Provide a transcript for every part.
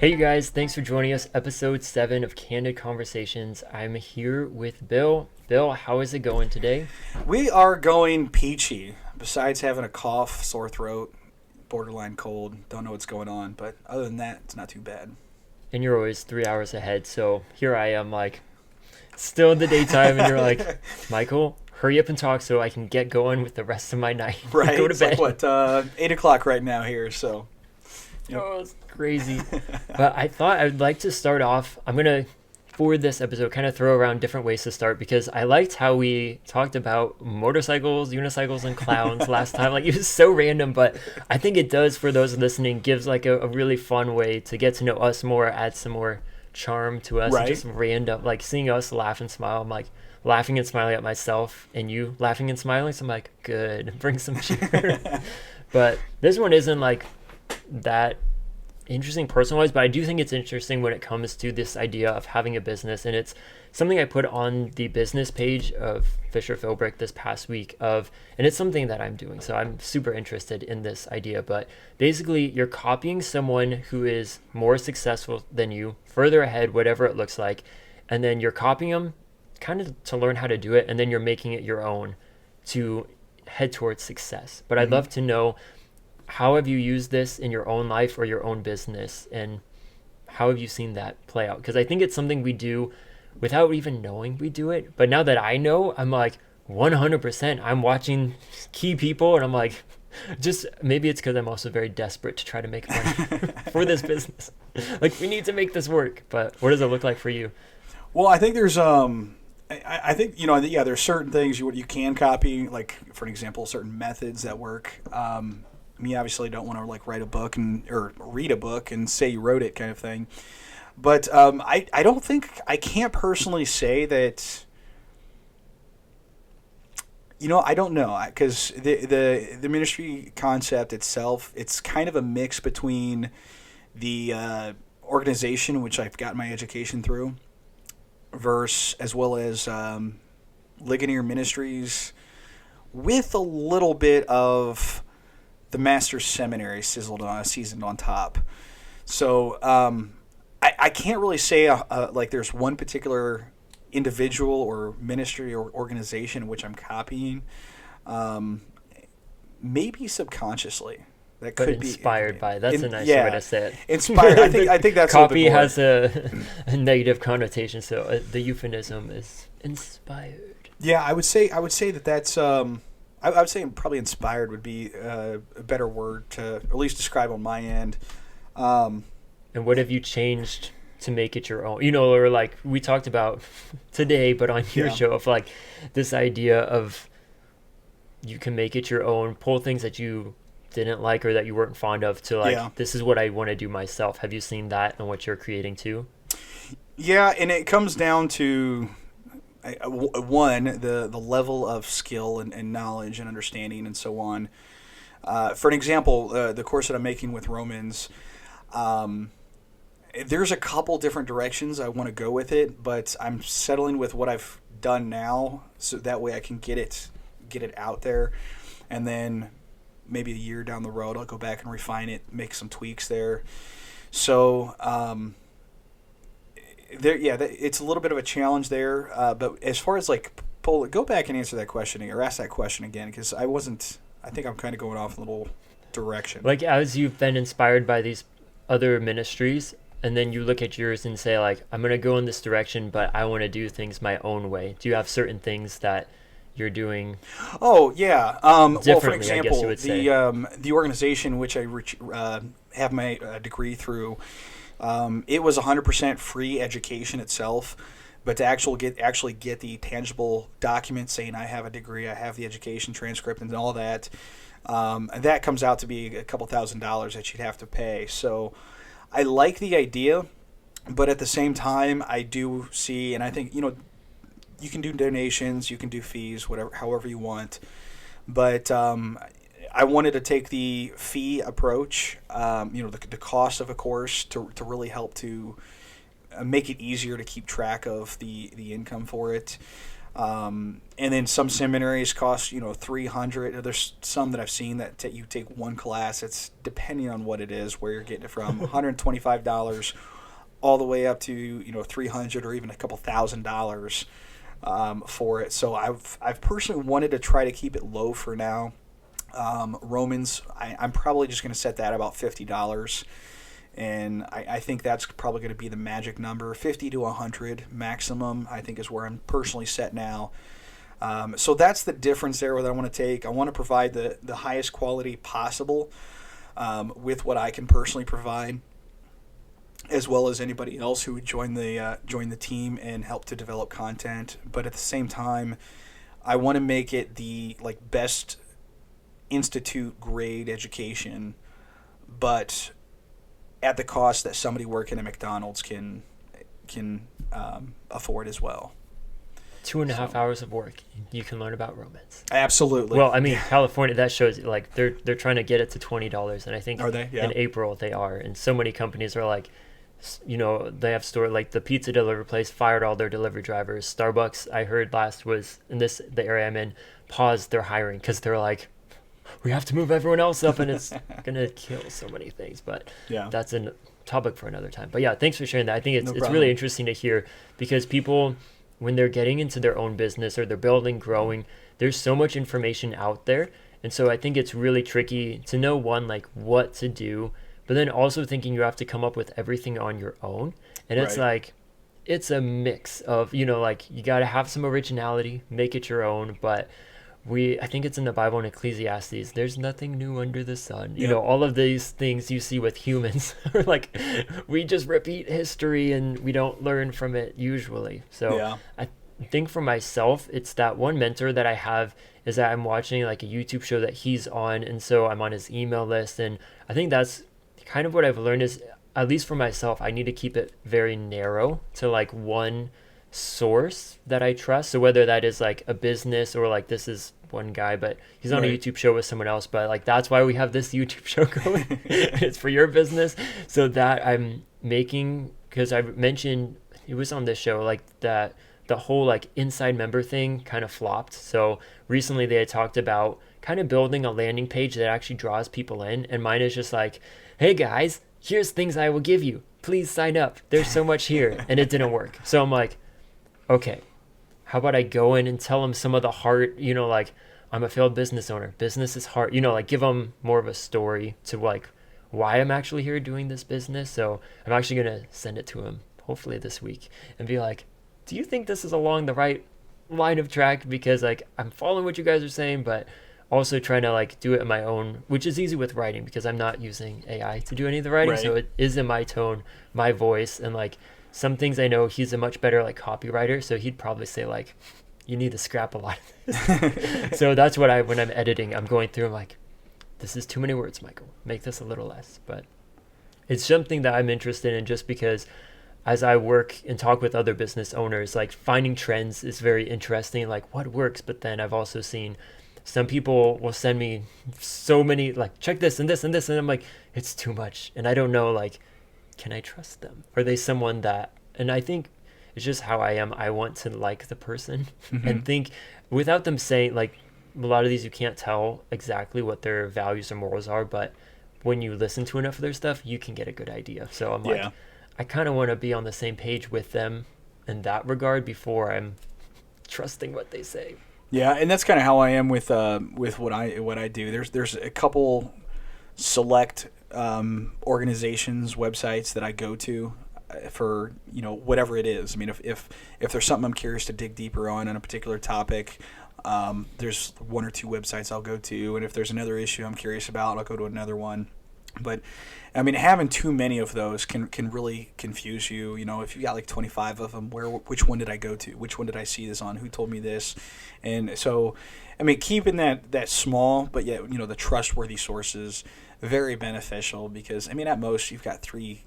Hey you guys, thanks for joining us. Episode 7 of Candid Conversations. I'm here with Bill. Bill, how is it going today? We are going peachy. Besides having a cough, sore throat, borderline cold, don't know what's going on, but other than that, it's not too bad. And you're always 3 hours ahead, so here I am, like, still in the daytime, and you're like, Michael, hurry up and talk so I can get going with the rest of my night. Right? Go to It's like bed. what 8 o'clock right now here. So, yep. Oh, it's crazy. But I thought I would like to start off. I'm going to, for this episode, kind of throw around different ways to start because I liked how we talked about motorcycles, unicycles, and clowns last time. Like, it was so random, but I think it does, for those listening, gives like a really fun way to get to know us more, add some more charm to us, and Right. just random, like seeing us laugh and smile. I'm like, laughing and smiling at myself and you laughing and smiling, so I'm like, good, bring some cheer. But this one isn't like that interesting personalized, but I do think it's interesting when it comes to this idea of having a business. And it's something I put on the business page of Fisher Philbrick this past week and it's something that I'm doing, so I'm super interested in this idea. But basically, you're copying someone who is more successful than you, further ahead, whatever it looks like, and then you're copying them kind of to learn how to do it, and then you're making it your own to head towards success. But I'd love to know, how have you used this in your own life or your own business, and how have you seen that play out? Because I think it's something we do without even knowing we do it. But now that I know, I'm like 100%. I'm watching key people, and I'm like, just maybe it's because I'm also very desperate to try to make money for this business. Like, we need to make this work. But what does it look like for you? Well, I think there's I think yeah, there's certain things you can copy, like for an example, certain methods that work. Me obviously don't want to like write a book or read a book and say you wrote it kind of thing. But I don't think I can't personally say that. I don't know because the ministry concept itself, it's kind of a mix between the organization which I've gotten my education through, verse as well as Ligonier Ministries, with a little bit of the Master's Seminary seasoned on top. So I can't really say like there's one particular individual or ministry or organization which I'm copying. Um, Maybe subconsciously. That But could be inspired by, that's a nicer way yeah, to say it. inspired. I think that's a little Copy bit more. has a negative connotation, so the euphemism is inspired. Yeah, I would say that's I would say probably inspired would be a better word to at least describe on my end. Um, And what have you changed to make it your own? Or like we talked about today, but on your yeah, show, of like this idea of you can make it your own, pull things that you didn't like or that you weren't fond of to like, yeah, this is what I want to do myself. Have you seen that and what you're creating too? yeah, and it comes down to one, the level of skill and knowledge and understanding and so on. For an example, the course that I'm making with Romans. Um, there's a couple different directions I want to go with it, but I'm settling with what I've done now, so that way I can get it out there, and then maybe a year down the road I'll go back and refine it, make some tweaks there. So it's a little bit of a challenge there, but as far as like go back and answer that question or ask that question again because I wasn't. I think I'm kind of going off a little direction. Like, as you've been inspired by these other ministries, and then you look at yours and say, like, I'm going to go in this direction, but I want to do things my own way. Do you have certain things that you're doing Oh yeah. Well, for differently, I guess you example, would say? the organization which I have my degree through, it was 100% free education itself, but to actually get the tangible document saying I have a degree, I have the education transcript, and all that, that comes out to be a couple $1,000s that you'd have to pay. So I like the idea, but at the same time, I do see, and I think you can do donations, you can do fees, whatever, however you want. But I wanted to take the fee approach, the cost of a course to really help to make it easier to keep track of the income for it. And then some seminaries cost, $300. There's some that I've seen that you take one class. It's depending on what it is, where you're getting it from, $125 all the way up to, $300 or even a couple $1,000 for it. So I've personally wanted to try to keep it low for now. Romans, I'm probably just going to set that about $50. And I think that's probably going to be the magic number. 50 to 100 maximum, I think, is where I'm personally set now. So that's the difference there that I want to take. I want to provide the highest quality possible with what I can personally provide, as well as anybody else who would join the team and help to develop content. But at the same time, I want to make it the best institute grade education, but at the cost that somebody working at McDonald's can afford as well. 2.5 hours of work, you can learn about Romans. Absolutely. Well, I mean, California, that shows they're trying to get it to $20, and I think are they? Yeah. In April they are, and so many companies are like, they have store the pizza delivery place fired all their delivery drivers. Starbucks, I heard last was in the area I'm in, paused their hiring because they're like, we have to move everyone else up, and it's gonna kill so many things. But that's a topic for another time. But yeah, thanks for sharing that. I think it's really interesting to hear, because people, when they're getting into their own business or they're building, growing, there's so much information out there, and so I think it's really tricky to know what to do, but then also thinking you have to come up with everything on your own, and it's it's a mix of you got to have some originality, make it your own, but I think it's in the Bible in Ecclesiastes, there's nothing new under the sun. Yep. All of these things you see with humans are we just repeat history and we don't learn from it usually. So I think for myself, it's that one mentor that I have is that I'm watching a YouTube show that he's on, and so I'm on his email list, and I think that's kind of what I've learned is, at least for myself, I need to keep it very narrow to one source that I trust. So whether that is a business or this is one guy, but he's on a YouTube show with someone else, but that's why we have this YouTube show going. It's for your business. So that I'm making, because I mentioned it was on this show, that the whole inside member thing kind of flopped. So recently they had talked about kind of building a landing page that actually draws people in, and mine is just hey guys, here's things I will give you, please sign up, there's so much here. And it didn't work. So I'm okay, how about I go in and tell them some of the hard, I'm a failed business owner, business is hard, give them more of a story to why I'm actually here doing this business. So I'm actually going to send it to him hopefully this week and be do you think this is along the right line of track? Because I'm following what you guys are saying, but also trying to do it in my own, which is easy with writing because I'm not using AI to do any of the writing. Right. So it is in my tone, my voice, and some things I know he's a much better copywriter, so he'd probably say you need to scrap a lot of this. So that's what when I'm editing, I'm going through, I'm this is too many words, Michael, make this a little less. But it's something that I'm interested in, just because as I work and talk with other business owners, finding trends is very interesting, what works. But then I've also seen some people will send me so many check this and this and this, and I'm it's too much, and I don't know can I trust them? Are they someone that, and I think it's just how I am. I want to like the person and think without them saying, a lot of these, you can't tell exactly what their values or morals are, but when you listen to enough of their stuff, you can get a good idea. So I'm I kind of want to be on the same page with them in that regard before I'm trusting what they say. Yeah. And that's kind of how I am with what I do. There's a couple select organizations, websites that I go to for whatever it is. I mean, if there's something I'm curious to dig deeper on a particular topic, there's one or two websites I'll go to, and if there's another issue I'm curious about, I'll go to another one. But I mean, having too many of those can really confuse you. If you got 25 of them, which one did I go to? Which one did I see this on? Who told me this? And so, I mean, keeping that small, but yet the trustworthy sources, very beneficial, because I mean, at most you've got three.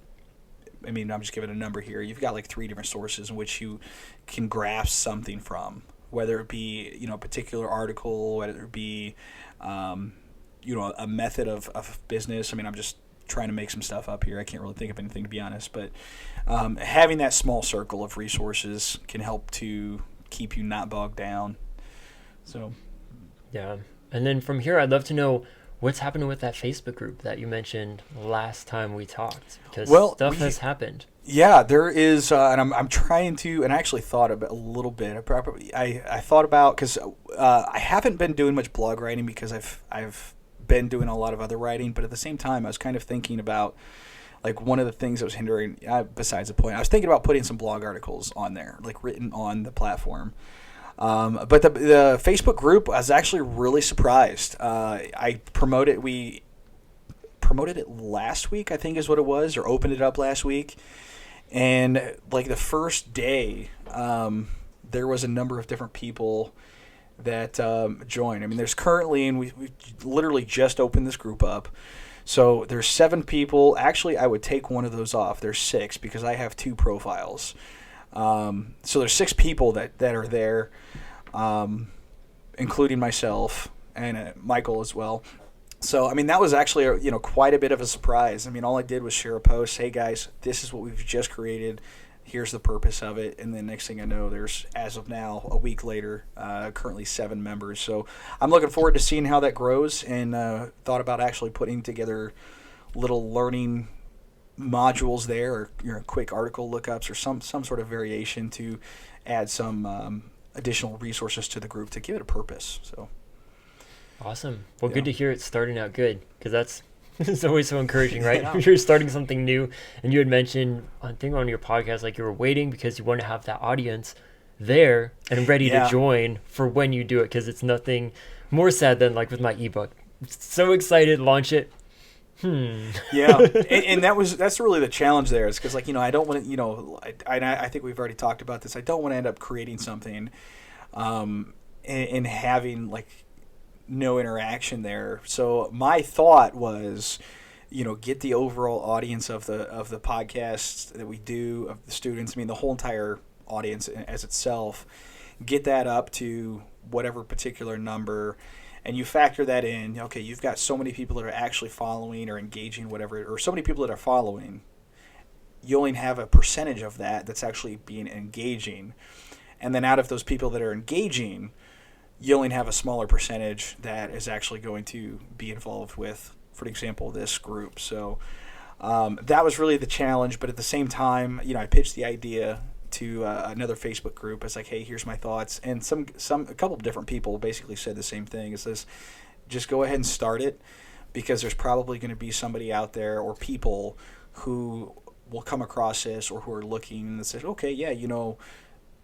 I mean, I'm just giving a number here. You've got 3 different sources in which you can grasp something from, whether it be a particular article, whether it be a method of business. I mean, I'm just trying to make some stuff up here. I can't really think of anything, to be honest. But having that small circle of resources can help to keep you not bogged down. So, Yeah. And then from here, I'd love to know what's happening with that Facebook group that you mentioned last time we talked, because stuff has happened. Yeah, there is, and I'm trying to, and I actually thought about a little bit. I thought about, because I haven't been doing much blog writing because I've been doing a lot of other writing, but at the same time, I was kind of thinking about, like, one of the things that was hindering, besides the point, I was thinking about putting some blog articles on there, like written on the platform. But the Facebook group, I was actually really surprised. We promoted it last week, I think is what it was, or opened it up last week. And like the first day, there was a number of different people that joined. I mean, there's currently, and we literally just opened this group up. So there's 7 people. Actually, I would take one of those off. There's 6 because I have 2 profiles. So there's 6 people that are there, including myself and Michael as well. So, I mean, that was actually, quite a bit of a surprise. I mean, all I did was share a post. Hey, guys, this is what we've just created. Here's the purpose of it. And then next thing I know, there's, as of now, a week later, currently 7 members. So I'm looking forward to seeing how that grows, and thought about actually putting together little learning modules there, or quick article lookups, or some sort of variation to add some additional resources to the group to give it a purpose. So. Awesome. Well, good to hear it's starting out good, because that's it's always so encouraging, right? If you're starting something new, and you had mentioned, I think on your podcast, like you were waiting because you want to have that audience there and ready to join for when you do it, because it's nothing more sad than like with my ebook. So excited, launch it. Yeah, and that's really the challenge there, is because, like, I don't want to, I think we've already talked about this. I don't want to end up creating something and having like no interaction there. So my thought was, get the overall audience of the podcast that we do, of the students. I mean, the whole entire audience as itself, get that up to whatever particular number, and you factor that in. Okay, you've got so many people that are actually following or engaging, whatever, or so many people that are following. You only have a percentage of that that's actually being engaging, and then out of those people that are engaging, you only have a smaller percentage that is actually going to be involved with, for example, this group. So that was really the challenge. But at the same time, I pitched the idea to another Facebook group. It's like, hey, here's my thoughts. And a couple of different people basically said the same thing. It says, just go ahead and start it, because there's probably going to be somebody out there, or people who will come across this, or who are looking and says, okay, yeah,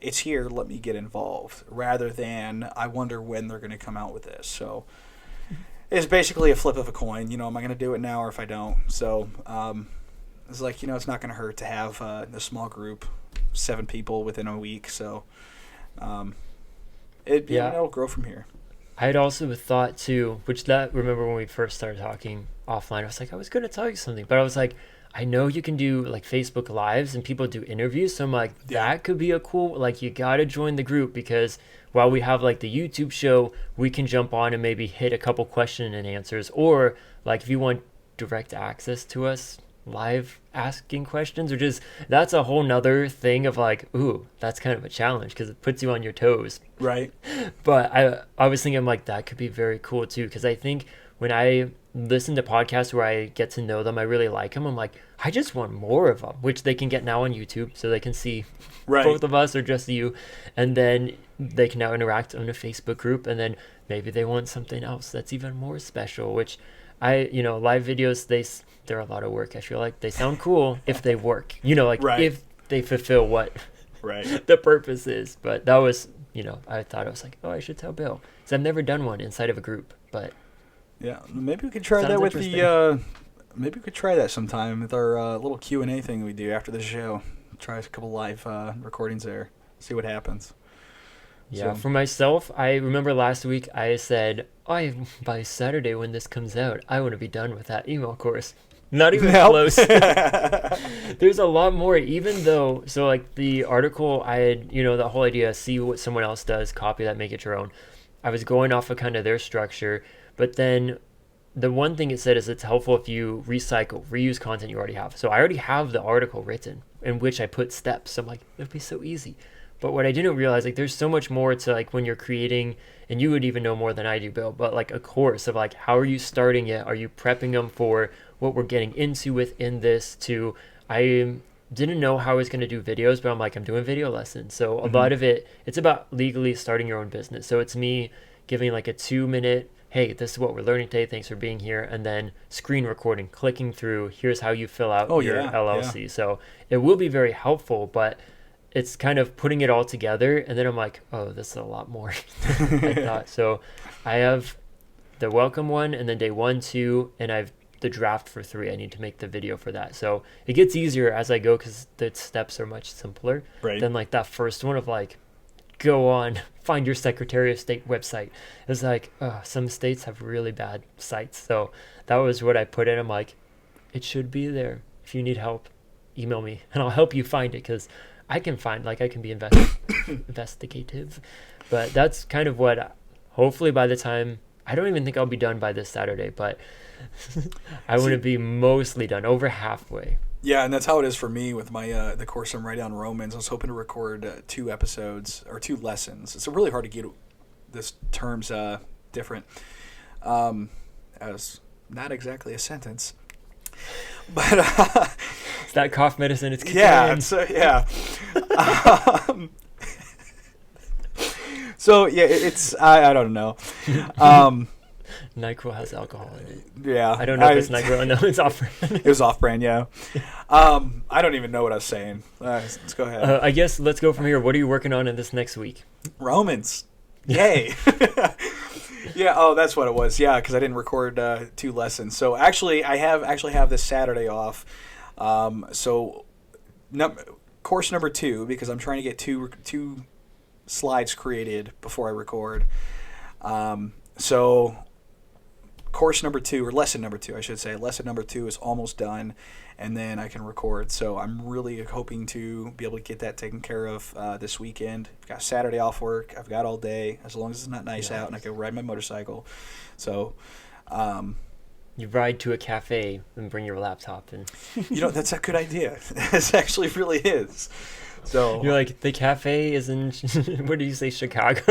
it's here, let me get involved, rather than I wonder when they're going to come out with this. So it's basically a flip of a coin. Am I going to do it now or if I don't? So it's like, it's not going to hurt to have a small group, 7 people within a week. So it'll grow from here. I had also thought too, remember when we first started talking offline, I was like, I was going to tell you something, but I was like, I know you can do like Facebook Lives and people do interviews. So I'm like, that could be a cool, like, you got to join the group, because while we have like the YouTube show, we can jump on and maybe hit a couple question and answers. Or like if you want direct access to us live asking questions, or just, that's a whole nother thing of like, ooh, that's kind of a challenge because it puts you on your toes. Right. But I was thinking, I'm like, that could be very cool too. Because I think when I listen to podcasts where I get to know them, I really like them. I'm like, I just want more of them, which they can get now on YouTube, so they can see both of us or just you, and then they can now interact on a Facebook group, and then maybe they want something else that's even more special, which live videos, they're a lot of work. I feel like they sound cool if they work, if they fulfill what the purpose is. But that was, I thought, I was like, oh, I should tell Bill, because I've never done one inside of a group. But yeah, maybe we could try that with maybe we could try that sometime with our little Q&A thing we do after the show. Try a couple live recordings there, see what happens. Yeah, for myself, I remember last week I said, by Saturday when this comes out, I want to be done with that email course. Not even close. There's a lot more, even though, so like the article I had, the whole idea, see what someone else does, copy that, make it your own. I was going off of kind of their structure, but then the one thing it said is it's helpful if you reuse content you already have. So I already have the article written in which I put steps. So I'm like, it'd be so easy. But what I didn't realize, like, there's so much more to like when you're creating, and you would even know more than I do, Bill, but like a course of like, how are you starting it? Are you prepping them for what we're getting into within this? To, I didn't know how I was going to do videos, but I'm like, I'm doing video lessons. So a lot of it, it's about legally starting your own business. So it's me giving like a 2 minute, hey, this is what we're learning today. Thanks for being here. And then screen recording, clicking through, here's how you fill out your LLC. So it will be very helpful, but it's kind of putting it all together. And then I'm like, oh, this is a lot more than I thought. So I have the welcome one, and then day 1, 2, and I've the draft for 3. I need to make the video for that. So it gets easier as I go because the steps are much simpler than like that first one of like, go on, find your Secretary of State website. It's like, some states have really bad sites. So that was what I put in. I'm like, it should be there. If you need help, email me and I'll help you find it, because I can find, like, I can be investigative. But that's kind of what, hopefully by the time, I don't even think I'll be done by this Saturday, but I want to be mostly done, over halfway. Yeah, and that's how it is for me with my the course I'm writing on Romans. I was hoping to record 2 episodes or 2 lessons. It's really hard to get this terms different. As not exactly a sentence, but it's that cough medicine. It's kicking in. So yeah, it's I don't know. NyQuil has alcohol in it. Yeah. I don't know if it's NyQuil. No, it's off-brand. It was off-brand, yeah. I don't even know what I was saying. Let's go ahead. I guess let's go from here. What are you working on in this next week? Romans. Yay. Yeah, that's what it was. Yeah, because I didn't record 2 lessons. So actually, I have this Saturday off. Course number 2, because I'm trying to get two slides created before I record. So course number 2, or lesson number 2, I should say. Lesson number 2 is almost done, and then I can record. So I'm really hoping to be able to get that taken care of this weekend. I've got Saturday off work. I've got all day, as long as it's not nice out and I can ride my motorcycle. So you ride to a cafe and bring your laptop, and that's a good idea. It actually really is. So you're like, the cafe is in what did you say, Chicago?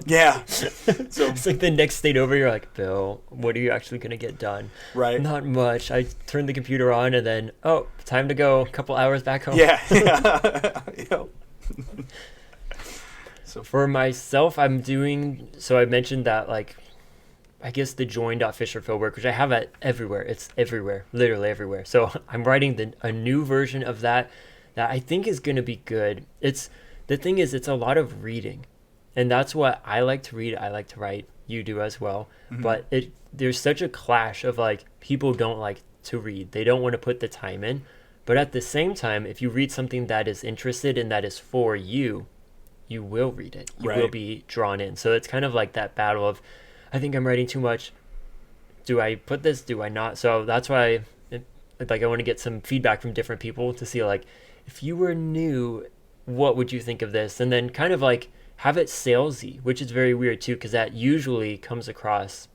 Yeah. So it's like the next state over. You're like, Bill, what are you actually gonna get done? Right. Not much. I turned the computer on, and then time to go. A couple hours back home. Yeah. So for myself, I'm doing. So I mentioned that, like, I guess the join.fisher Philbrick, which I have at everywhere. It's everywhere, literally everywhere. So I'm writing a new version of that I think is going to be good. The thing is, it's a lot of reading, and that's what I like to read. I like to write. You do as well. Mm-hmm. But there's such a clash of, like, people don't like to read. They don't want to put the time in. But at the same time, if you read something that is interested and that is for you, you will read it. You will be drawn in. So it's kind of like that battle of, I think I'm writing too much. Do I put this? Do I not? So that's why I want to get some feedback from different people to see, like, if you were new, what would you think of this? And then kind of like have it salesy, which is very weird too, because that usually comes across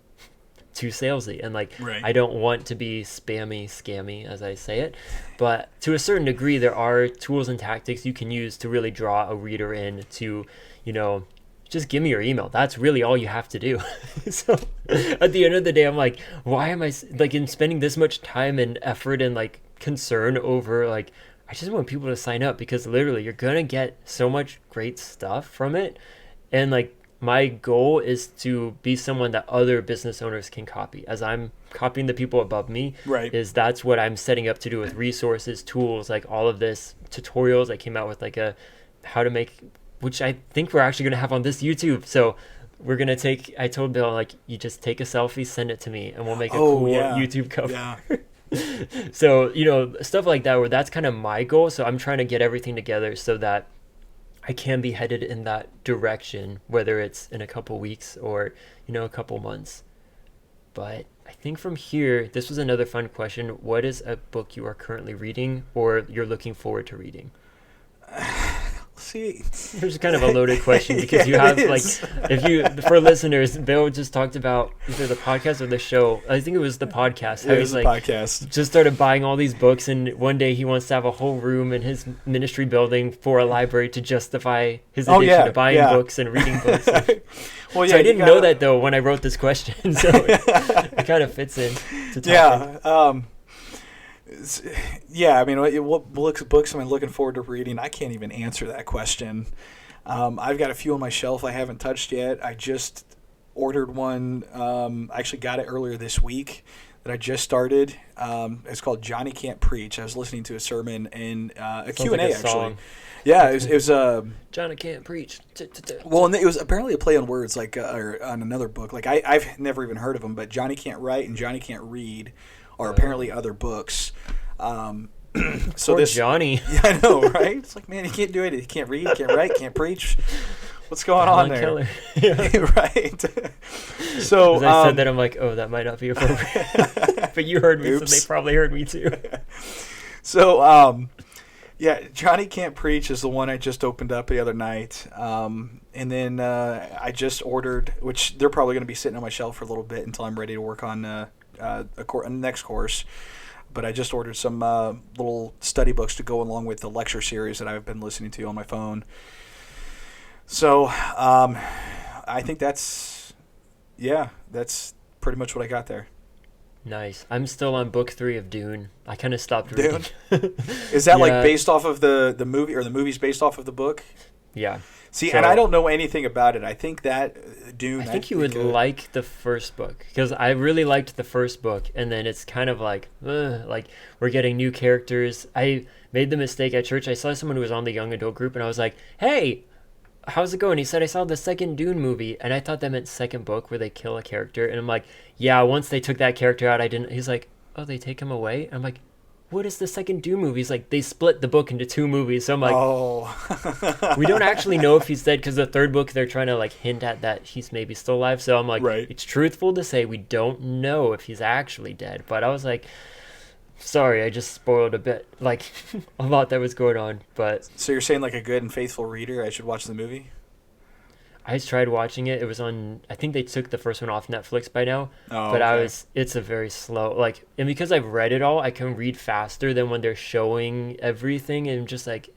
too salesy. And like, I don't want to be scammy as I say it, but to a certain degree, there are tools and tactics you can use to really draw a reader in to, just give me your email. That's really all you have to do. So at the end of the day, I'm like, why am I like in spending this much time and effort and like concern over, like, I just want people to sign up, because literally you're going to get so much great stuff from it. And like, my goal is to be someone that other business owners can copy, as I'm copying the people above me. Is that's what I'm setting up to do with resources, tools, like all of this, tutorials. I came out with like a how to make, which I think we're actually going to have on this YouTube. So we're going to I told Bill, like, you just take a selfie, send it to me, and we'll make a cool YouTube cover. Yeah. So, stuff like that, where that's kind of my goal. So I'm trying to get everything together so that I can be headed in that direction, whether it's in a couple weeks or, a couple months. But I think from here, this was another fun question. What is a book you are currently reading or you're looking forward to reading? See, There's kind of a loaded question because you have like, if you, for listeners, Bill just talked about either the podcast or the show. I think it was the podcast. How it was he's the like podcast. just started buying all these books, and one day he wants to have a whole room in his ministry building for a library to justify his addiction to buying books and reading books. Well, yeah, so I didn't know that though when I wrote this question, so it kind of fits in to topic. Yeah, I mean, what books am I looking forward to reading? I can't even answer that question. I've got a few on my shelf I haven't touched yet. I just ordered one. I actually got it earlier this week that I just started. It's called Johnny Can't Preach. I was listening to a sermon and a Q&A, like actually. Song. Yeah, it was Johnny Can't Preach. Well, and it was apparently a play on words, like or on another book. Like I've never even heard of them, but Johnny Can't Write and Johnny Can't Read are apparently other books. So Poor Johnny. Yeah, I know, right? It's like, man, he can't do it. He can't read, can't write, can't preach. What's going on there? Keller. Yeah. Right. So as I said that, I'm like, oh, that might not be appropriate. But you heard me, so they probably heard me too. So, yeah, Johnny Can't Preach is the one I just opened up the other night. And then I just ordered, which they're probably going to be sitting on my shelf for a little bit until I'm ready to work on a next course. But I just ordered some little study books to go along with the lecture series that I've been listening to on my phone. So I think that's pretty much what I got there. Nice. I'm still on book 3 of Dune. I kind of stopped reading. Dune? Is that like based off of the movie, or the movie's based off of the book? Yeah. See, and I don't know anything about it. I think that Dune... I think you would like the first book, because I really liked the first book, and then it's kind of like we're getting new characters. I made the mistake at church. I saw someone who was on the young adult group, and I was like, hey, how's it going? He said, I saw the second Dune movie, and I thought that meant second book where they kill a character, and I'm like, yeah, once they took that character out, I didn't... He's like, oh, they take him away? And I'm like, what is the second Dune movie? He's like, they split the book into 2 movies. So I'm like, oh. We don't actually know if he's dead, because the third book, they're trying to like hint at that he's maybe still alive. So I'm like, It's truthful to say we don't know if he's actually dead. But I was like, sorry, I just spoiled a bit, like a lot that was going on. But so you're saying, like a good and faithful reader, I should watch the movie? I tried watching it. It was on, I think they took the first one off Netflix by now. Oh, but okay. It's a very slow, like, and because I've read it all, I can read faster than when they're showing everything, and just like,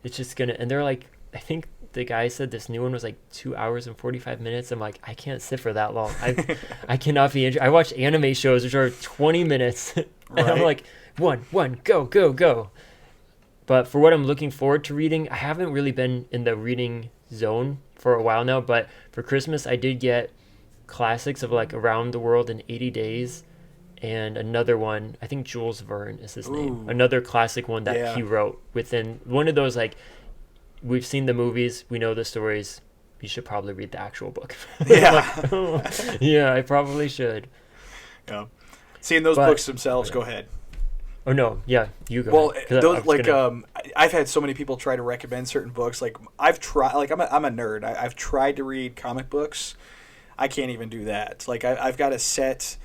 it's just gonna, and they're like, I think the guy said this new one was like 2 hours and 45 minutes. I'm like, I can't sit for that long. I cannot be I watch anime shows which are 20 minutes and I'm like, one, go. But for what I'm looking forward to reading, I haven't really been in the reading zone for a while now, but for Christmas I did get classics of like Around the World in 80 Days, and another one, I think Jules Verne is his name, another classic one that he wrote within one of those, like, we've seen the movies, we know the stories, you should probably read the actual book. Yeah, I probably should. Yeah. Seeing those books themselves, go ahead. Oh no, yeah, you go. Well, those, like, I've had so many people try to recommend certain books. Like, I've tried. Like, I'm a nerd. I've tried to read comic books. I can't even do that. Like, I've got a set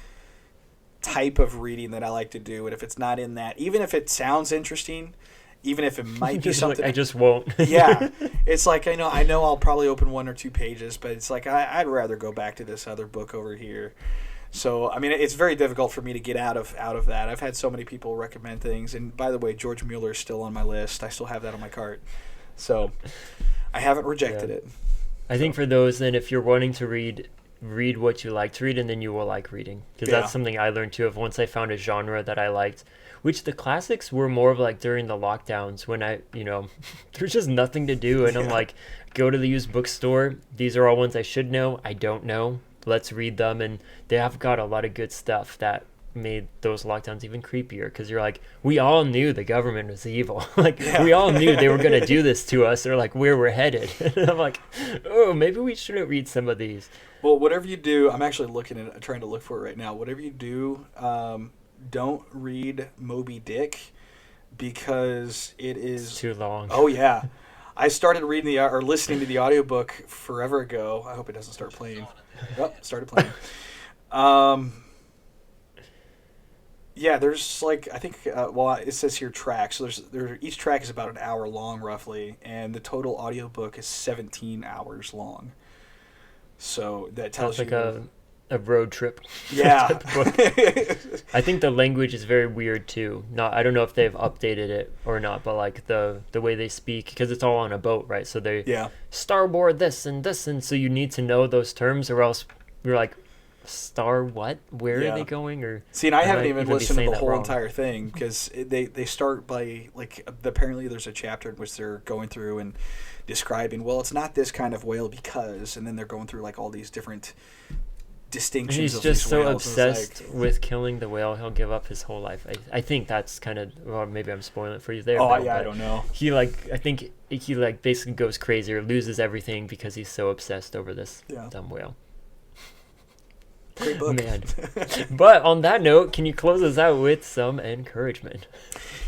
type of reading that I like to do, and if it's not in that, even if it sounds interesting, even if it might be something, like, I just won't. Yeah, it's like I know I'll probably open 1 or 2 pages, but it's like I'd rather go back to this other book over here. So, I mean, it's very difficult for me to get out of that. I've had so many people recommend things. And by the way, George Mueller is still on my list. I still have that on my cart. So, I haven't rejected it. I think for those, then, if you're wanting to read what you like to read, and then you will like reading. Because that's something I learned, too, of once I found a genre that I liked. Which the classics were more of like during the lockdowns when there's just nothing to do. And I'm like, go to the used bookstore. These are all ones I should know. I don't know. Let's read them. And they have got a lot of good stuff that made those lockdowns even creepier, because you're like, we all knew the government was evil. We all knew they were going to do this to us, or like where we're headed. And I'm like, oh, maybe we shouldn't read some of these. Well, whatever you do, I'm actually trying to look for it right now. Whatever you do, don't read Moby Dick, because it's too long. Oh yeah. I started reading listening to the audiobook forever ago. I hope it doesn't start playing. Oh, started playing. Yeah, there's like I think well it says here tracks. So each track is about an hour long roughly, and the total audiobook is 17 hours long. So that tells Sounds like you. a road trip Yeah. type of book. I think the language is very weird too. Not I don't know if they've updated it or not, but like the way they speak, because it's all on a boat, right? So they Yeah. starboard this, and so you need to know those terms, or else you're like, star what? Where are Yeah. they going? Or See, and I I haven't might even even be listened to saying the that whole wrong. entire thing because they start by like apparently there's a chapter in which they're going through and describing, well, it's not this kind of whale because, and then they're going through like all these different distinctions He's of just these so whales. And it's obsessed like, with killing the whale, he'll give up his whole life. I think that's kind of, well, maybe I'm spoiling it for you there. oh Bill, yeah, I but don't know. he like, I think he like basically goes crazy or loses everything because he's so obsessed over this Yeah. dumb whale. Great book. Man. But on that note, can you close us out with some encouragement?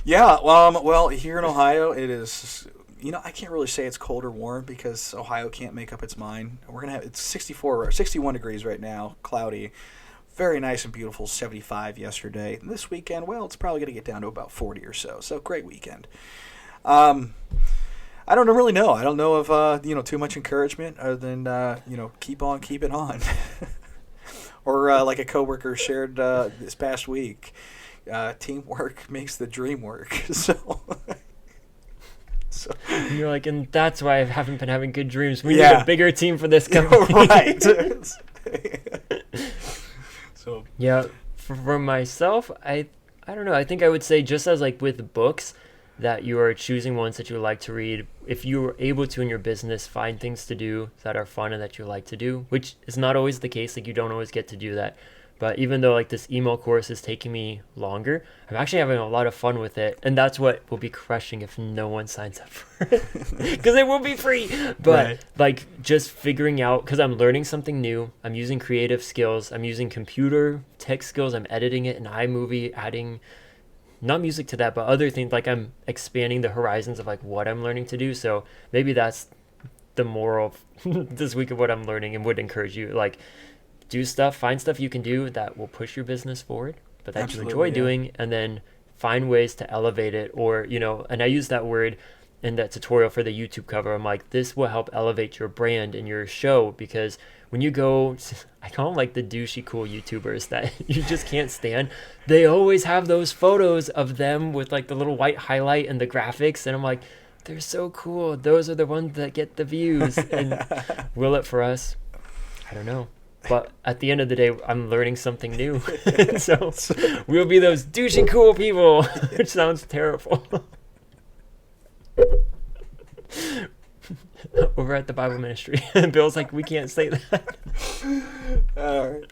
Yeah. Well, here in Ohio, it is. You know, I can't really say it's cold or warm because Ohio can't make up its mind. We're gonna have it's 61 degrees right now, cloudy, very nice and beautiful. 75 yesterday. And this weekend, well, it's probably gonna get down to about 40 or so. So great weekend. I don't really know. I don't know of too much encouragement other than keep on keeping on. Or like a coworker shared this past week, teamwork makes the dream work. So And you're like, and that's why I haven't been having good dreams. We need Yeah. a bigger team for this company. right. So Yeah, for myself, I don't know. I think I would say just as like with books, that you are choosing ones that you like to read. If you are able to in your business find things to do that are fun and that you like to do, which is not always the case. Like you don't always get to do that. But even though like this email course is taking me longer, I'm actually having a lot of fun with it. And that's what will be crushing if no one signs up for it. Because it will be free. But Right. like just figuring out, because I'm learning something new. I'm using creative skills. I'm using computer tech skills. I'm editing it in iMovie, adding not music to that, but other things. Like I'm expanding the horizons of like what I'm learning to do. So maybe that's the moral of this week of what I'm learning, and would encourage you, like, do stuff, find stuff you can do that will push your business forward, but that Absolutely, you enjoy yeah. doing, and then find ways to elevate it. Or, and I use that word in that tutorial for the YouTube cover. I'm like, this will help elevate your brand and your show, because when you go, I call them like the douchey cool YouTubers that you just can't stand. They always have those photos of them with like the little white highlight and the graphics. And I'm like, they're so cool. Those are the ones that get the views. And will it for us? I don't know. But at the end of the day, I'm learning something new. So we'll be those douchey cool people, which sounds terrible. Over at the Bible Ministry. Bill's like, we can't say that. all right.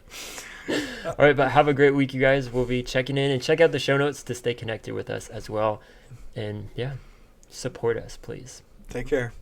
All right, but have a great week, you guys. We'll be checking in, and check out the show notes to stay connected with us as well. And yeah, support us, please. Take care.